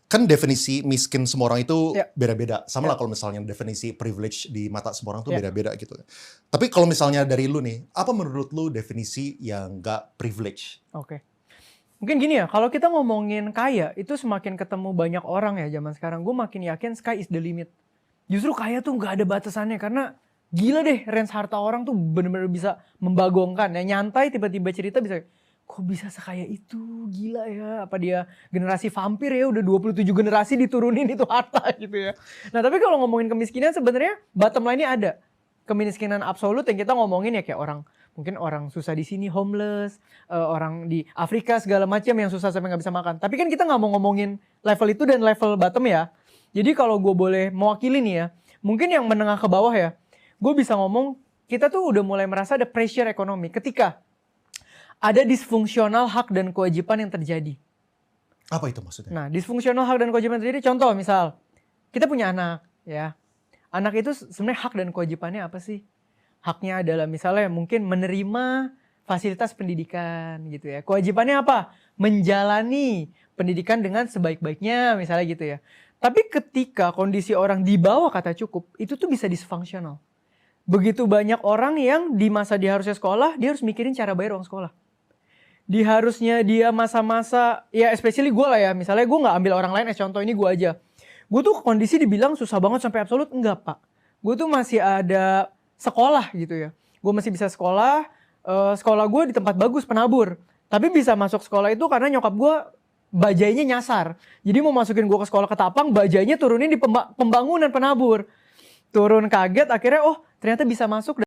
Kan definisi miskin semua orang itu Ya. beda-beda. Sama Ya. lah kalau misalnya definisi privilege di mata semua orang tuh Ya. beda-beda gitu. Tapi kalau misalnya dari lu nih, apa menurut lu definisi yang nggak privilege? Oke. Mungkin gini ya, kalau kita ngomongin kaya, itu semakin ketemu banyak orang ya zaman sekarang, gue makin yakin sky is the limit. Justru kaya tuh nggak ada batasannya, karena gila deh range harta orang tuh bener-bener bisa membagongkan. Ya nyantai tiba-tiba cerita bisa, kok bisa sekaya itu, gila ya. Apa dia generasi vampir ya, udah 27 generasi diturunin itu harta gitu ya. Nah tapi kalau ngomongin kemiskinan sebenarnya bottom line-nya ada. Kemiskinan absolut yang kita ngomongin ya kayak orang, mungkin orang susah di sini homeless, orang di Afrika segala macam yang susah sampai nggak bisa makan. Tapi kan kita nggak mau ngomongin level itu dan level bottom ya. Jadi kalau gue boleh mewakili nih ya, mungkin yang menengah ke bawah ya, gue bisa ngomong kita tuh udah mulai merasa ada pressure ekonomi ketika ada disfungsional hak dan kewajiban yang terjadi. Apa itu maksudnya? Nah, disfungsional hak dan kewajiban terjadi, contoh misal kita punya anak ya. Anak itu sebenarnya hak dan kewajibannya apa sih? Haknya adalah misalnya mungkin menerima fasilitas pendidikan gitu ya. Kewajibannya apa? Menjalani pendidikan dengan sebaik-baiknya misalnya gitu ya. Tapi ketika kondisi orang di bawah kata cukup, itu tuh bisa disfungsional. Begitu banyak orang yang di masa dia harusnya sekolah, dia harus mikirin cara bayar uang sekolah. Di harusnya dia masa-masa, ya especially gue lah ya, misalnya gue gak ambil orang lain, contoh ini gue aja. Gue tuh kondisi dibilang susah banget sampai absolut, enggak pak. Gue tuh masih ada sekolah gitu ya. Gue masih bisa sekolah, sekolah gue di tempat bagus, penabur. Tapi bisa masuk sekolah itu karena nyokap gue bajainya nyasar. Jadi mau masukin gue ke sekolah ketapang, bajainya turunin di pembangunan penabur. Turun kaget, akhirnya oh ternyata bisa masuk.